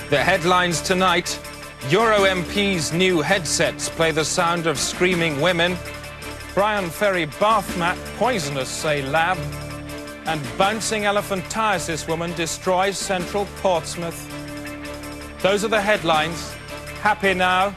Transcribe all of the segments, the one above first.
The headlines tonight: Euro MPs' new headsets play the sound of screaming women. Brian Ferry bath mat poisonous, say lab. And bouncing elephantiasis woman destroys central Portsmouth. Those are the headlines. Happy now?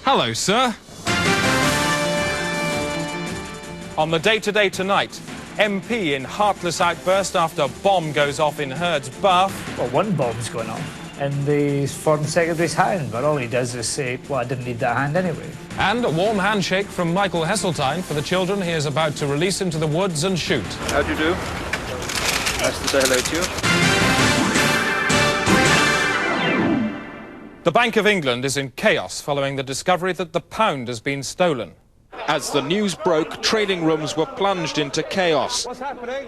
Hello, sir. On the DayToday tonight, MP in heartless outburst after bomb goes off in Hurd's bath. Well, one bomb's going off in the Foreign Secretary's hand, but all he does is say, well, I didn't need that hand anyway. And a warm handshake from Michael Heseltine for the children he is about to release into the woods and shoot. How do you do? Nice to say hello to you. The Bank of England is in chaos following the discovery that the pound has been stolen. As the news broke, trading rooms were plunged into chaos.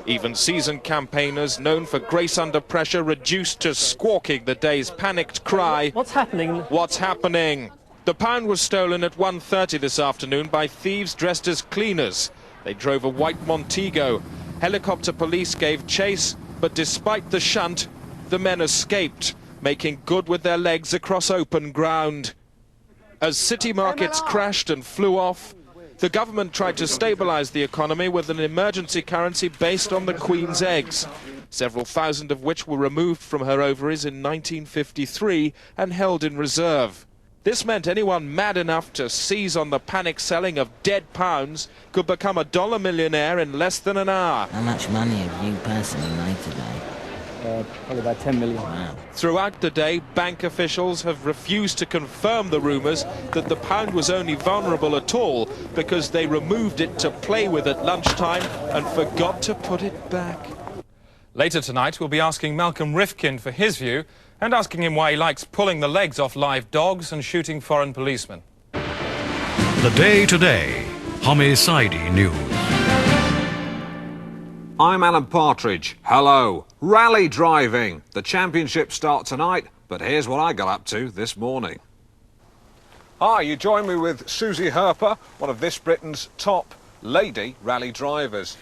Even seasoned campaigners known for grace under pressure reduced to squawking the day's panicked cry. What's happening? What's happening? The pound was stolen at 1:30 this afternoon by thieves dressed as cleaners. They drove a white Montego. Helicopter police gave chase, but despite the shunt, the men escaped, making good with their legs across open ground. As city markets crashed and flew off, the government tried to stabilise the economy with an emergency currency based on the Queen's eggs, several thousand of which were removed from her ovaries in 1953 and held in reserve. This meant anyone mad enough to seize on the panic selling of dead pounds could become a dollar millionaire in less than an hour. How much money have you personally made today? Probably about 10 million. Wow. Throughout the day, bank officials have refused to confirm the rumours that the pound was only vulnerable at all because they removed it to play with at lunchtime and forgot to put it back. Later tonight, we'll be asking Malcolm Rifkin for his view and asking him why he likes pulling the legs off live dogs and shooting foreign policemen. The DayToday Homicide News. I'm Alan Partridge. Hello. Rally driving. The championships start tonight, but here's what I got up to this morning. Hi, you join me with Susie Herper, one of this Britain's top lady rally drivers.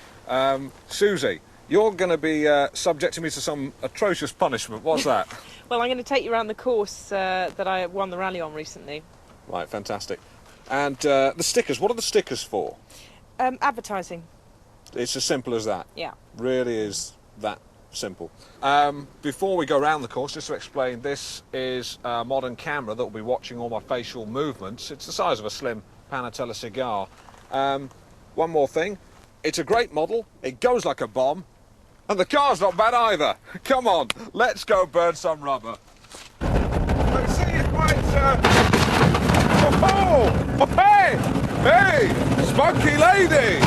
Susie, you're going to be subjecting me to some atrocious punishment. What's that? Well, I'm going to take you around the course that I won the rally on recently. Right, fantastic. And the stickers, what are the stickers for? Advertising. It's as simple as that. Yeah. Really is that simple. Before we go around the course, just to explain, this is a modern camera that will be watching all my facial movements. It's the size of a slim Panatella cigar. One more thing, it's a great model, it goes like a bomb, and the car's not bad either. Come on, let's go burn some rubber. I see you quite, oh, hey, hey, spunky lady.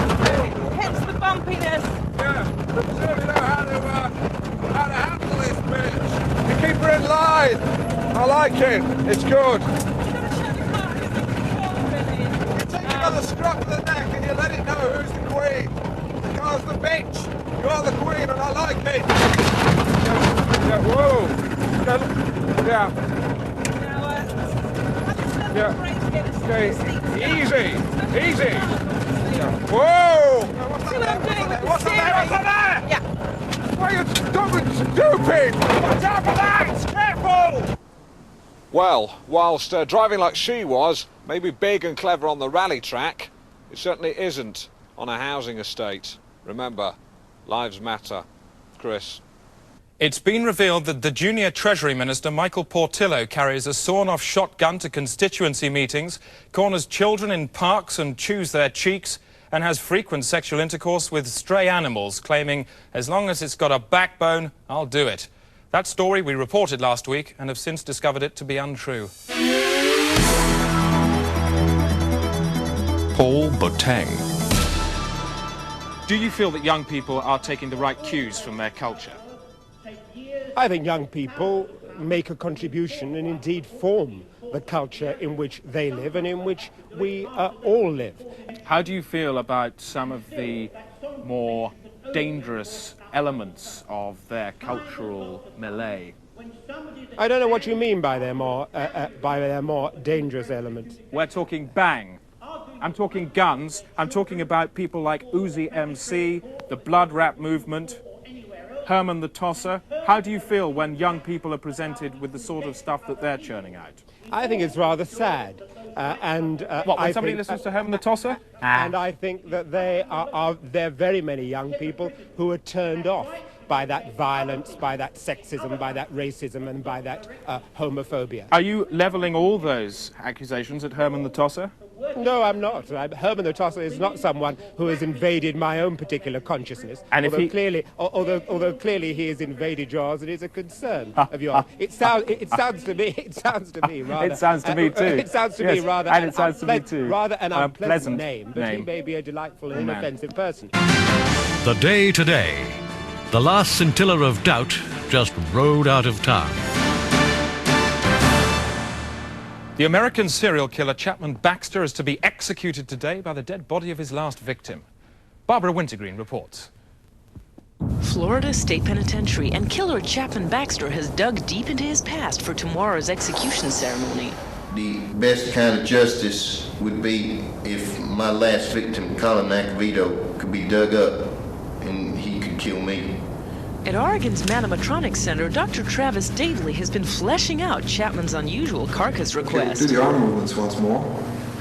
Hence the bumpiness. Yeah, certainly know how to handle this bitch. You keep her in line. I like it. It's good. You take another scruff of the neck and you let it know who's the queen. The car's the bitch. You're the queen and I like it. Yeah, whoa. Yeah. Yeah. Okay. Easy. Easy. Yeah. Whoa! See what I'm doing with the What's steering? What's that? Yeah. Why are you stupid? Watch out for that! Careful! Well, whilst driving like she was, maybe big and clever on the rally track, it certainly isn't on a housing estate. Remember, lives matter. Chris. It's been revealed that the junior Treasury Minister, Michael Portillo, carries a sawn-off shotgun to constituency meetings, corners children in parks and chews their cheeks, and has frequent sexual intercourse with stray animals, claiming, as long as it's got a backbone, I'll do it. That story we reported last week and have since discovered it to be untrue. Paul Boteng. Do you feel that young people are taking the right cues from their culture? I think young people make a contribution and indeed form the culture in which they live and in which we all live. How do you feel about some of the more dangerous elements of their cultural melee? I don't know what you mean by their more dangerous elements. We're talking bang. I'm talking guns. I'm talking about people like Uzi MC, the Blood Rap movement, Herman the Tosser. How do you feel when young people are presented with the sort of stuff that they're churning out? I think it's rather sad. When somebody listens to Herman the Tosser? And I think that there are very many young people who are turned off by that violence, by that sexism, by that racism, and by that homophobia. Are you levelling all those accusations at Herman the Tosser? No, I'm not. Herman the Tosser is not someone who has invaded my own particular consciousness. And although clearly he has invaded yours, it is a concern of yours. It sounds to me rather. It sounds to me too. It sounds to me rather. And it sounds to me too. Rather an unpleasant name, but he may be a delightful and inoffensive person. The Day Today. The last scintilla of doubt just rode out of town. The American serial killer Chapman Baxter is to be executed today by the dead body of his last victim. Barbara Wintergreen reports. Florida State Penitentiary and killer Chapman Baxter has dug deep into his past for tomorrow's execution ceremony. The best kind of justice would be if my last victim, Colin Acvito, could be dug up and he could kill me. At Oregon's Manomatronics Center, Dr. Travis Davely has been fleshing out Chapman's unusual carcass request. Do the arm movements once more.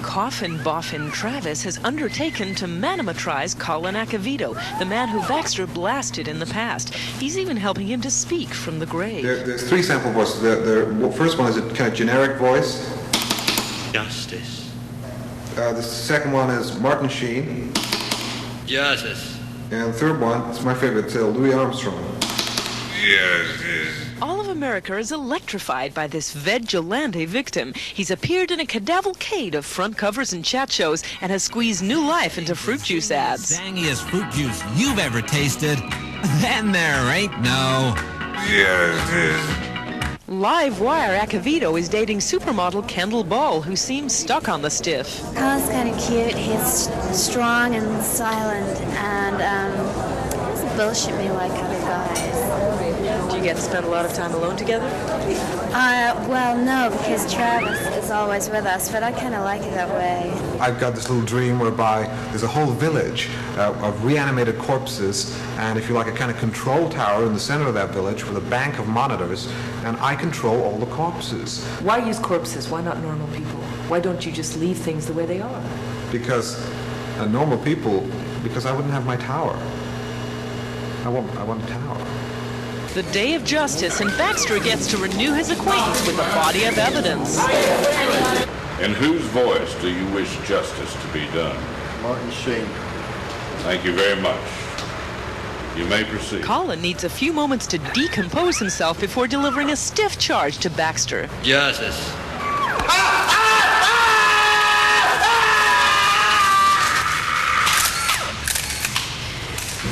Coffin Boffin Travis has undertaken to manometrize Colin Acvito, the man who Baxter blasted in the past. He's even helping him to speak from the grave. There's three sample voices. The first one is a kind of generic voice. Justice. The second one is Martin Sheen. Justice. And the third one, it's my favorite, Louis Armstrong. Justice. All of America is electrified by this vigilante victim. He's appeared in a cavalcade of front covers and chat shows and has squeezed new life into fruit juice ads. Zangiest fruit juice you've ever tasted. Then there ain't no. Justice. Live wire Acvito is dating supermodel Kendall Ball, who seems stuck on the stiff. Colin's kind of cute. He's strong and silent, and doesn't bullshit me like other guys. Do you get to spend a lot of time alone together? Well, no, because Travis is always with us, but I kind of like it that way. I've got this little dream whereby there's a whole village of reanimated corpses, and if you like, a kind of control tower in the center of that village with a bank of monitors, and I control all the corpses. Why use corpses? Why not normal people? Why don't you just leave things the way they are? Because normal people, because I wouldn't have my tower. I want a tower. The day of justice, and Baxter gets to renew his acquaintance with a body of evidence. In whose voice do you wish justice to be done? Martin Sheen. Thank you very much. You may proceed. Colin needs a few moments to decompose himself before delivering a stiff charge to Baxter. Justice.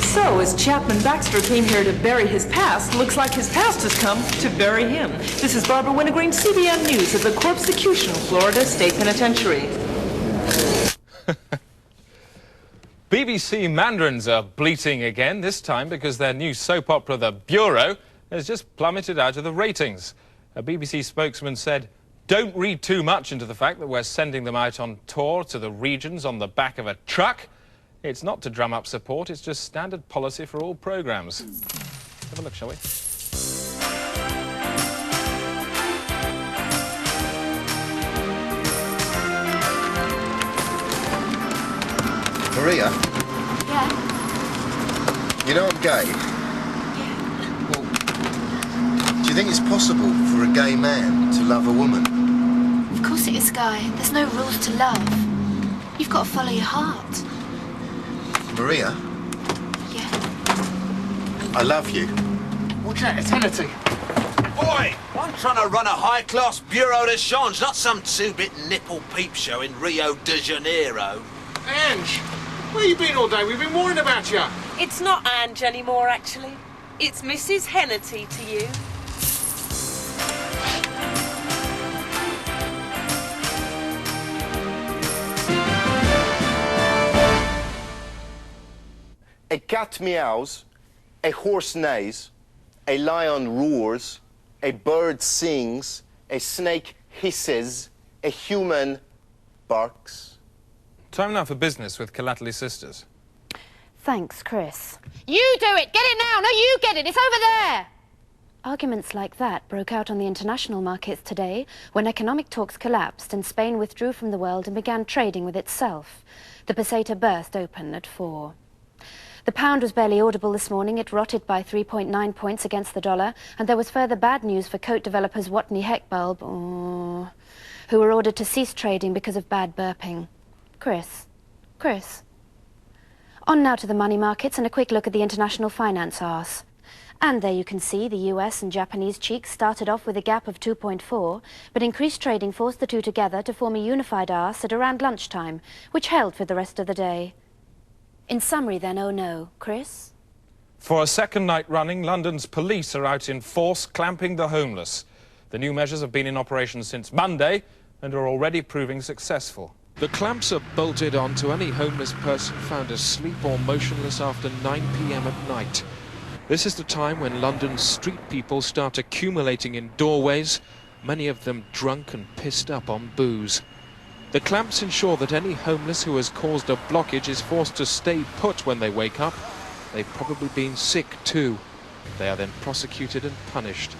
So, as Chapman Baxter came here to bury his past, looks like his past has come to bury him. This is Barbara Wintergreen, CBN News at the Corpsecution, Florida State Penitentiary. BBC Mandarins are bleating again, this time because their new soap opera, The Bureau, has just plummeted out of the ratings. A BBC spokesman said, "Don't read too much into the fact that we're sending them out on tour to the regions on the back of a truck. It's not to drum up support, it's just standard policy for all programmes." Have a look, shall we? Maria? Yeah? You know I'm gay? Yeah. Well, do you think it's possible for a gay man to love a woman? Of course it is, Guy. There's no rules to love. You've got to follow your heart. Maria? Yeah. I love you. Watch out, it's Hennessy. Boy, I'm trying to run a high-class bureau de change, not some two-bit nipple peep show in Rio de Janeiro. Ange, where you been all day? We've been worrying about you. It's not Ange anymore, actually. It's Mrs. Hennity to you. a cat meows, a horse neighs, a lion roars, a bird sings, a snake hisses, a human barks. Time now for business with Calately Sisters. Thanks, Chris. You do it! Get it now! No, you get it! It's over there! Arguments like that broke out on the international markets today when economic talks collapsed and Spain withdrew from the world and began trading with itself. The peseta burst open at 4. The pound was barely audible this morning. It rotted by 3.9 points against the dollar, and there was further bad news for coat developers Watney Heckbulb, who were ordered to cease trading because of bad burping. Chris. On now to the money markets and a quick look at the international finance arse. And there you can see the US and Japanese cheeks started off with a gap of 2.4, but increased trading forced the two together to form a unified arse at around lunchtime, which held for the rest of the day. In summary then, oh no, Chris? For a second night running, London's police are out in force clamping the homeless. The new measures have been in operation since Monday and are already proving successful. The clamps are bolted on to any homeless person found asleep or motionless after 9 p.m. at night. This is the time when London's street people start accumulating in doorways, many of them drunk and pissed up on booze. The clamps ensure that any homeless who has caused a blockage is forced to stay put when they wake up. They've probably been sick too. They are then prosecuted and punished.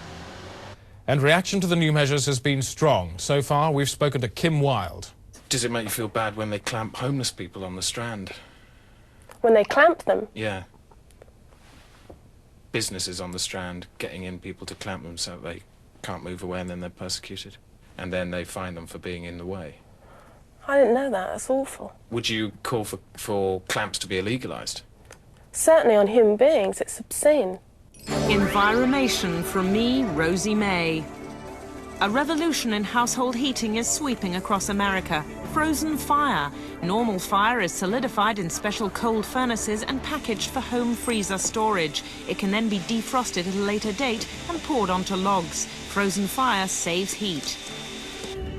And reaction to the new measures has been strong. So far, we've spoken to Kim Wilde. Does it make you feel bad when they clamp homeless people on the Strand? When they clamp them? Yeah. Businesses on the Strand getting in people to clamp them so they can't move away, and then they're persecuted. And then they fine them for being in the way. I didn't know that. That's awful. Would you call for clamps to be illegalised? Certainly on human beings. It's obscene. Environmation from me, Rosie May. A revolution in household heating is sweeping across America. Frozen fire. Normal fire is solidified in special cold furnaces and packaged for home freezer storage. It can then be defrosted at a later date and poured onto logs. Frozen fire saves heat.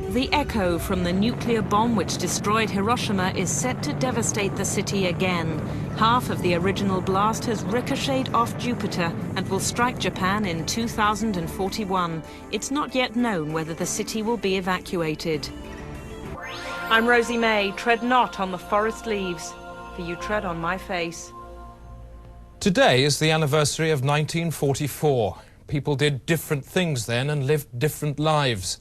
The echo from the nuclear bomb which destroyed Hiroshima is set to devastate the city again. Half of the original blast has ricocheted off Jupiter and will strike Japan in 2041. It's not yet known whether the city will be evacuated. I'm Rosie May. Tread not on the forest leaves, for you tread on my face. Today is the anniversary of 1944. People did different things then and lived different lives.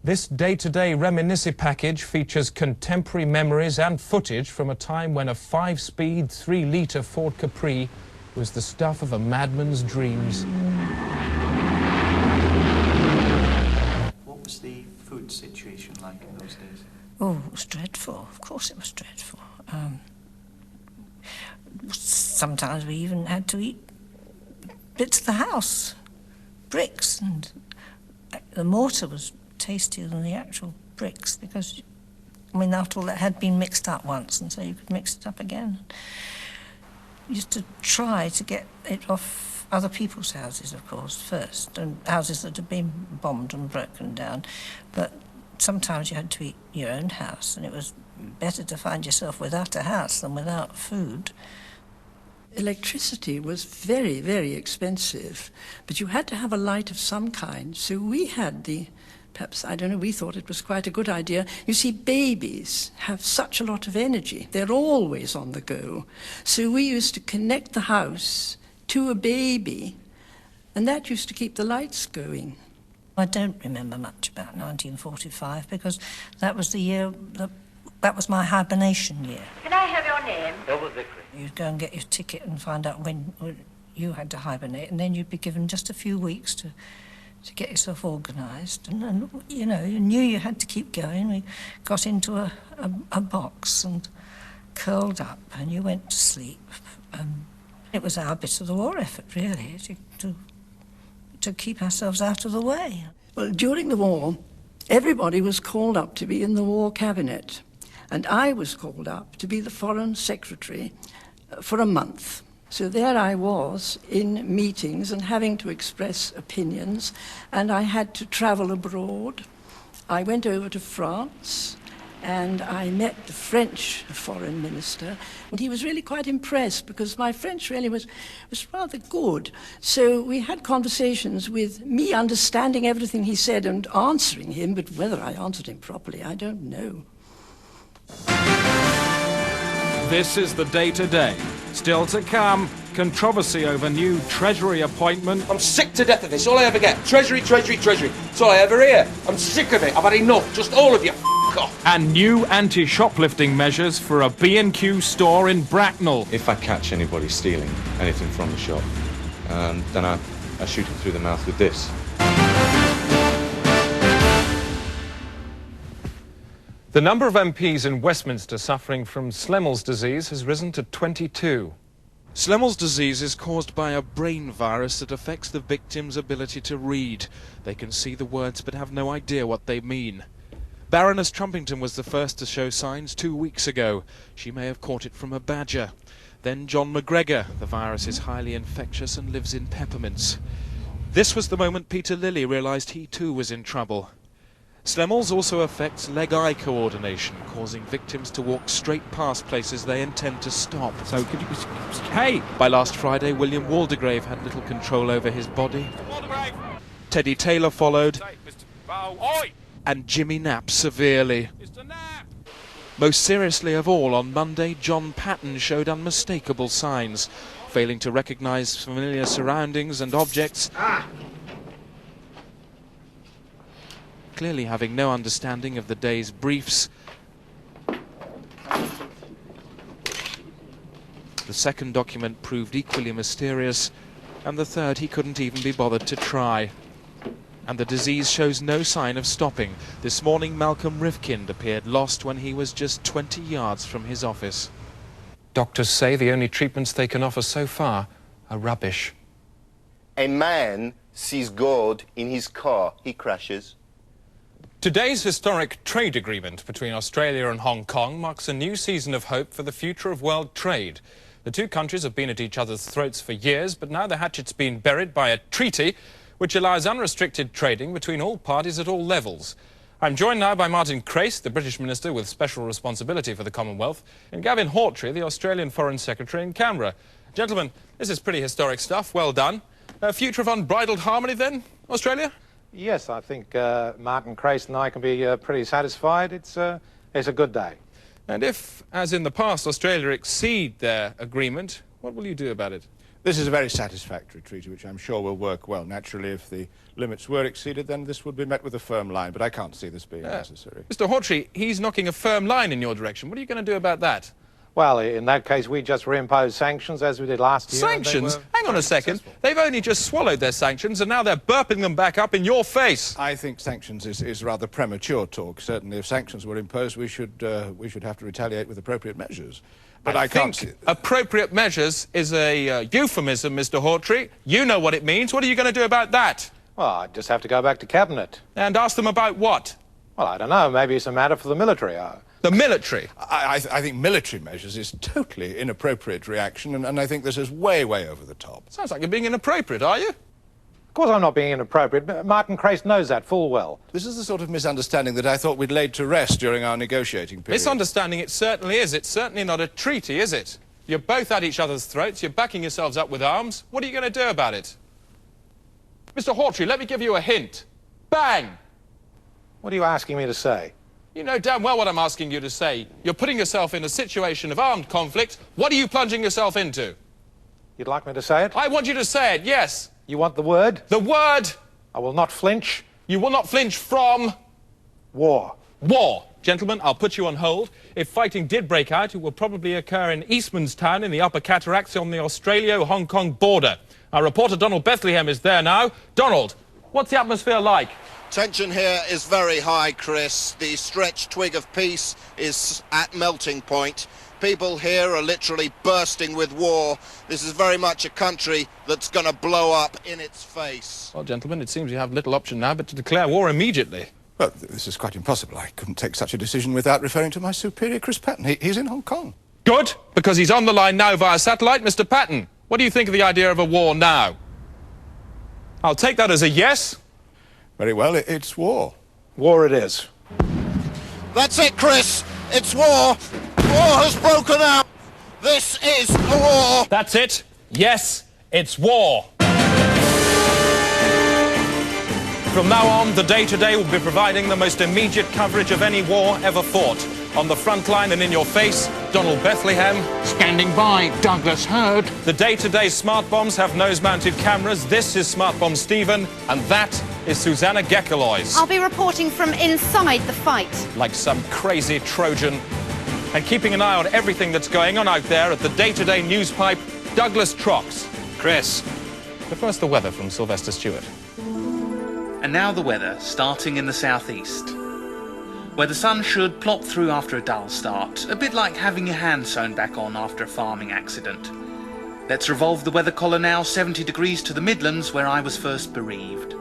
This day-to-day reminiscence package features contemporary memories and footage from a time when a 5-speed, 3-litre Ford Capri was the stuff of a madman's dreams. What was the food situation like in those days? Oh, it was dreadful. Of course it was dreadful. Sometimes we even had to eat bits of the house, bricks, and the mortar was tastier than the actual bricks because, I mean, after all, it had been mixed up once, and so you could mix it up again. We used to try to get it off other people's houses, of course, first, and houses that had been bombed and broken down. But sometimes you had to eat your own house, and it was better to find yourself without a house than without food. Electricity was very, very expensive, but you had to have a light of some kind, so we had perhaps, I don't know, we thought it was quite a good idea. You see, babies have such a lot of energy. They're always on the go. So we used to connect the house to a baby, and that used to keep the lights going. I don't remember much about 1945 because that was the year, that was my hibernation year. Can I have your name? Robert Vickery. You'd go and get your ticket and find out when you had to hibernate, and then you'd be given just a few weeks to get yourself organised. And, you know, you knew you had to keep going. We got into a box and curled up, and you went to sleep. It was our bit of the war effort, really, to keep ourselves out of the way. Well, during the war, everybody was called up to be in the war cabinet, and I was called up to be the foreign secretary for a month. So there I was in meetings and having to express opinions, and I had to travel abroad. I went over to France and I met the French foreign minister, and he was really quite impressed because my French really was rather good. So we had conversations with me understanding everything he said and answering him, but whether I answered him properly, I don't know. This is the day-to-day. Still to come, controversy over new Treasury appointment. I'm sick to death of this. All I ever get, Treasury, Treasury, Treasury. That's all I ever hear. I'm sick of it. I've had enough. Just all of you, f*** off. And new anti-shoplifting measures for a B&Q store in Bracknell. If I catch anybody stealing anything from the shop, then I shoot him through the mouth with this. The number of MPs in Westminster suffering from Slemmel's disease has risen to 22. Slemmel's disease is caused by a brain virus that affects the victim's ability to read. They can see the words but have no idea what they mean. Baroness Trumpington was the first to show signs 2 weeks ago. She may have caught it from a badger. Then John McGregor. The virus is highly infectious and lives in peppermints. This was the moment Peter Lilly realised he too was in trouble. Slemmel's also affects leg-eye coordination, causing victims to walk straight past places they intend to stop. So could you... Hey! By last Friday, William Waldegrave had little control over his body. Teddy Taylor followed. And Jimmy Knapp severely. Most seriously of all, on Monday, John Patton showed unmistakable signs, failing to recognise familiar surroundings and objects. Clearly having no understanding of the day's briefs. The second document proved equally mysterious, and the third he couldn't even be bothered to try. And the disease shows no sign of stopping. This morning Malcolm Rifkind appeared lost when he was just 20 yards from his office. Doctors say the only treatments they can offer so far are rubbish. A man sees God in his car. He crashes. Today's historic trade agreement between Australia and Hong Kong marks a new season of hope for the future of world trade. The two countries have been at each other's throats for years, but now the hatchet's been buried by a treaty which allows unrestricted trading between all parties at all levels. I'm joined now by Martin Crace, the British Minister with special responsibility for the Commonwealth, and Gavin Hawtrey, the Australian Foreign Secretary in Canberra. Gentlemen, this is pretty historic stuff. Well done. A future of unbridled harmony then, Australia? Yes, I think Martin Crace and I can be pretty satisfied. It's a good day. And if, as in the past, Australia exceed their agreement, what will you do about it? This is a very satisfactory treaty, which I'm sure will work well. Naturally, if the limits were exceeded, then this would be met with a firm line, but I can't see this being necessary. Mr. Hawtrey, he's knocking a firm line in your direction. What are you going to do about that? Well, in that case, we just reimpose sanctions as we did last year. Sanctions? Hang on a second. They've only just swallowed their sanctions and now they're burping them back up in your face. I think sanctions is rather premature talk. Certainly, if sanctions were imposed, we should have to retaliate with appropriate measures. But I can't think appropriate measures is a euphemism, Mr. Hawtrey. You know what it means. What are you going to do about that? Well, I just have to go back to Cabinet. And ask them about what? Well, I don't know. Maybe it's a matter for the military. The military? I think military measures is totally inappropriate reaction, and I think this is way, way over the top. Sounds like you're being inappropriate, are you? Of course I'm not being inappropriate, but Martin Crace knows that full well. This is the sort of misunderstanding that I thought we'd laid to rest during our negotiating period. Misunderstanding it certainly is. It's certainly not a treaty, is it? You're both at each other's throats, you're backing yourselves up with arms. What are you going to do about it? Mr. Hawtrey, let me give you a hint. Bang! What are you asking me to say? You know damn well what I'm asking you to say. You're putting yourself in a situation of armed conflict. What are you plunging yourself into? You'd like me to say it? I want you to say it, yes. You want the word? The word! I will not flinch. You will not flinch from? War. War. Gentlemen, I'll put you on hold. If fighting did break out, it will probably occur in Eastmanstown in the Upper Cataracts on the Australia-Hong Kong border. Our reporter Donald Bethlehem is there now. Donald, what's the atmosphere like? Tension here is very high, Chris. The stretched twig of peace is at melting point. People here are literally bursting with war. This is very much a country that's going to blow up in its face. Well, gentlemen, it seems you have little option now but to declare war immediately. Well, this is quite impossible. I couldn't take such a decision without referring to my superior, Chris Patton. He's in Hong Kong. Good, because he's on the line now via satellite. Mr. Patton, what do you think of the idea of a war now? I'll take that as a yes. Very well, it's war. War it is. That's it, Chris. It's war. War has broken out. This is a war. That's it. Yes, it's war. From now on, the Day-Today will be providing the most immediate coverage of any war ever fought. On the front line and in your face, Donald Bethlehem. Standing by, Douglas Hurd. The Day-Today smart bombs have nose-mounted cameras. This is Smart Bomb Stephen, and that is Susanna Gekelois. I'll be reporting from inside the fight. Like some crazy Trojan. And keeping an eye on everything that's going on out there at the Day-Today news pipe, Douglas Trox. Chris. But first, the weather from Sylvester Stewart. And now the weather, starting in the southeast, where the sun should plop through after a dull start, a bit like having your hand sewn back on after a farming accident. Let's revolve the weather collar now, 70 degrees to the Midlands, where I was first bereaved.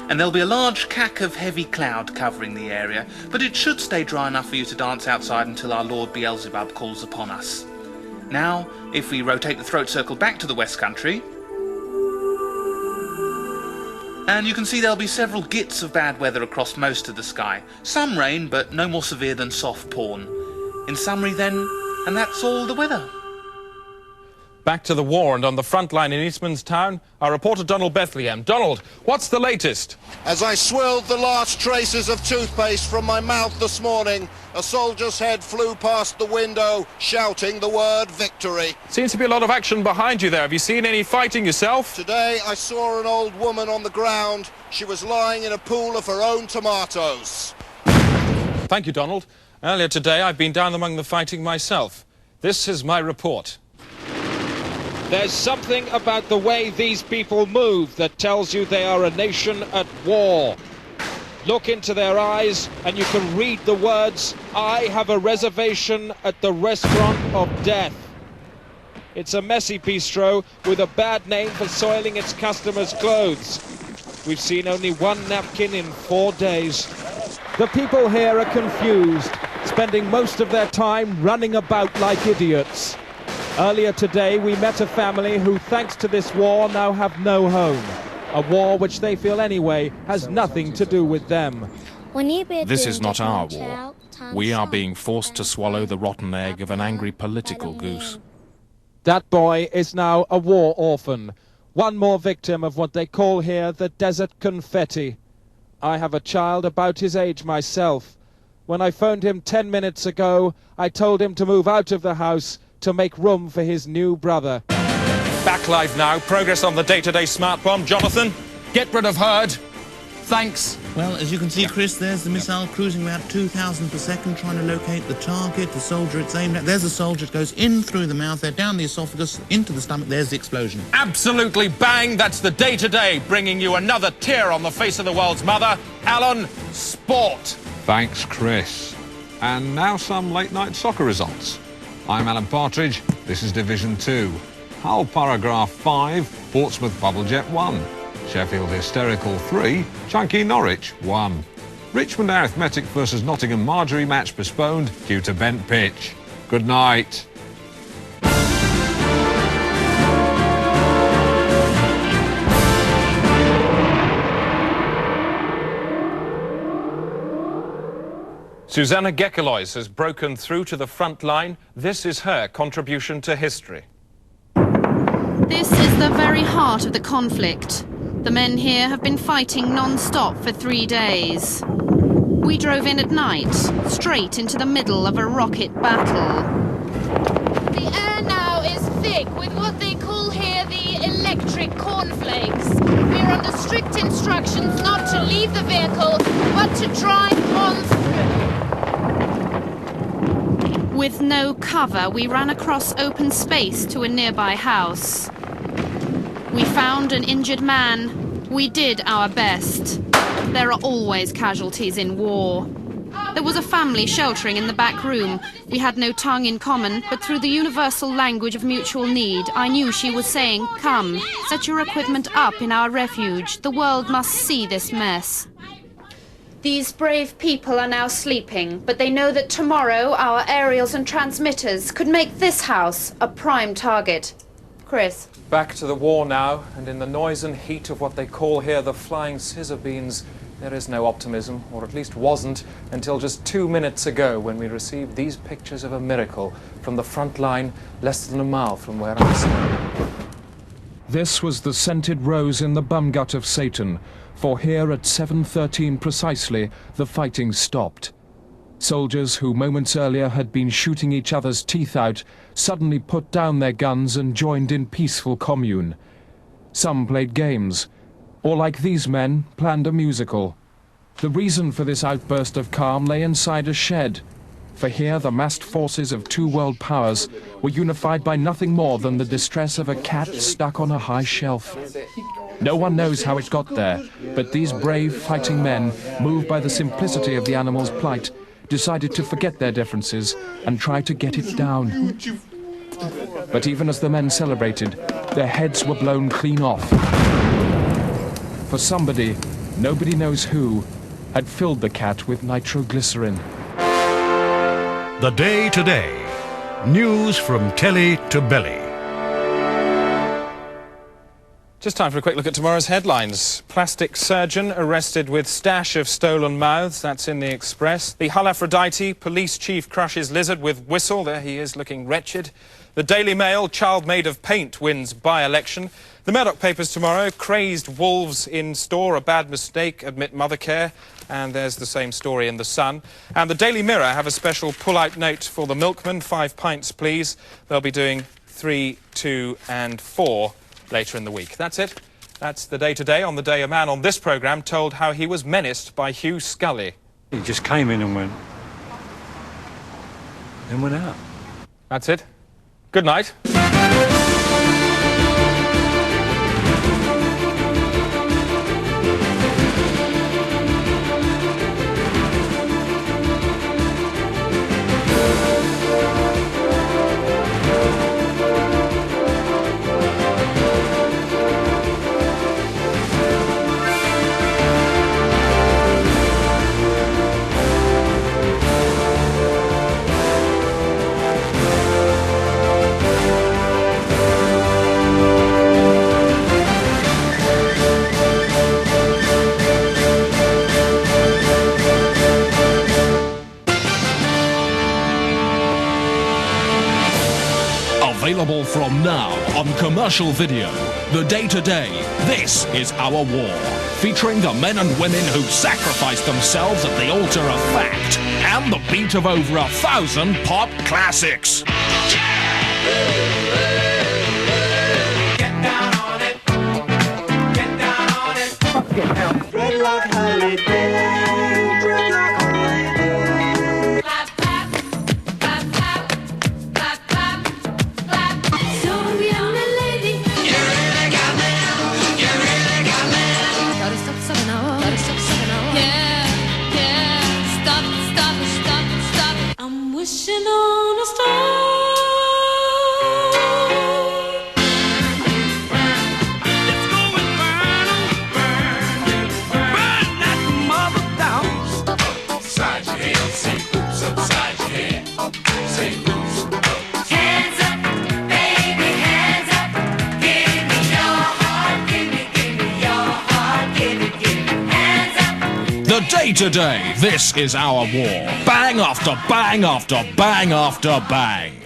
And there'll be a large cack of heavy cloud covering the area, but it should stay dry enough for you to dance outside until our Lord Beelzebub calls upon us. Now, if we rotate the throat circle back to the West Country, and you can see there'll be several gits of bad weather across most of the sky. Some rain, but no more severe than soft porn. In summary then, and that's all the weather. Back to the war, and on the front line in Eastman's Town, our reporter Donald Bethlehem. Donald, what's the latest? As I swilled the last traces of toothpaste from my mouth this morning, a soldier's head flew past the window, shouting the word victory. Seems to be a lot of action behind you there. Have you seen any fighting yourself? Today I saw an old woman on the ground. She was lying in a pool of her own tomatoes. Thank you, Donald. Earlier today, I've been down among the fighting myself. This is my report. There's something about the way these people move that tells you they are a nation at war. Look into their eyes and you can read the words, "I have a reservation at the restaurant of death." It's a messy bistro with a bad name for soiling its customers' clothes. We've seen only one napkin in 4 days. The people here are confused, spending most of their time running about like idiots. Earlier today, we met a family who, thanks to this war, now have no home. A war which they feel anyway has nothing to do with them. This is not our war. We are being forced to swallow the rotten egg of an angry political goose. That boy is now a war orphan. One more victim of what they call here the desert confetti. I have a child about his age myself. When I phoned him 10 minutes ago, I told him to move out of the house to make room for his new brother. Back live now. Progress on the Day-Today smart bomb. Jonathan, get rid of Hurd. Thanks. Well, as you can see, Chris, there's the missile cruising about 2,000 per second, trying to locate the target, the soldier it's aimed at. There's the soldier. It goes in through the mouth there, down the esophagus, into the stomach. There's the explosion. Absolutely bang. That's the Day-Today, bringing you another tear on the face of the world's mother. Alan, sport. Thanks, Chris. And now some late-night soccer results. I'm Alan Partridge. This is Division 2. Hull Paragraph 5, Portsmouth Bubblejet 1. Sheffield Hysterical 3, Chunky Norwich 1. Richmond Arithmetic versus Nottingham Marjorie match postponed due to bent pitch. Good night. Susanna Gekelois has broken through to the front line. This is her contribution to history. This is the very heart of the conflict. The men here have been fighting non-stop for 3 days. We drove in at night, straight into the middle of a rocket battle. The air now is thick with what they call here the electric cornflakes. We're under strict instructions not to leave the vehicle, but to drive on through. With no cover, we ran across open space to a nearby house. We found an injured man. We did our best. There are always casualties in war. There was a family sheltering in the back room. We had no tongue in common, but through the universal language of mutual need, I knew she was saying, "Come, set your equipment up in our refuge. The world must see this mess." These brave people are now sleeping, but they know that tomorrow our aerials and transmitters could make this house a prime target. Chris. Back to the war now, and in the noise and heat of what they call here the flying scissor beans, There is no optimism, or at least wasn't, until just 2 minutes ago when we received these pictures of a miracle from the front line less than a mile from where I'm standing. This was the scented rose in the bum gut of Satan, for here at 7:13 precisely, the fighting stopped. Soldiers who moments earlier had been shooting each other's teeth out suddenly put down their guns and joined in peaceful commune. Some played games, or like these men, planned a musical. The reason for this outburst of calm lay inside a shed, for here the massed forces of two world powers were unified by nothing more than the distress of a cat stuck on a high shelf. No one knows how it got there, but these brave fighting men, moved by the simplicity of the animal's plight, decided to forget their differences and try to get it down. But even as the men celebrated, their heads were blown clean off. For somebody, nobody knows who, had filled the cat with nitroglycerin. The Day Today. News from telly to belly. Just time for a quick look at tomorrow's headlines. Plastic surgeon arrested with stash of stolen mouths. That's in the Express. The Hull Aphrodite, police chief crushes lizard with whistle. There he is, looking wretched. The Daily Mail, child made of paint wins by-election. The Murdoch papers tomorrow, crazed wolves in store, a bad mistake, admit mother care. And there's the same story in The Sun. And the Daily Mirror have a special pull-out note for the milkman, 5 pints please. They'll be doing 3, 2 and 4 later in the week. That's it. That's the Day Today. On the day a man on this programme told how he was menaced by Hugh Scully. He just came in and went, then went out. That's it. Good night. Available from now on commercial video. The Day Today, This Is Our War. Featuring the men and women who sacrificed themselves at the altar of fact and the beat of over 1,000 pop classics. Dreadlock holiday. Dreadlock holiday. Clap, clap, clap, clap, clap, clap, clap. So young and lady. You really got me. You really got me. Gotta stop sucking now. Gotta stop sucking now. Yeah, yeah. Stop, stop, stop, stop. I'm wishing on a star. The Day Today, This Is Our War. Bang after bang after bang after bang.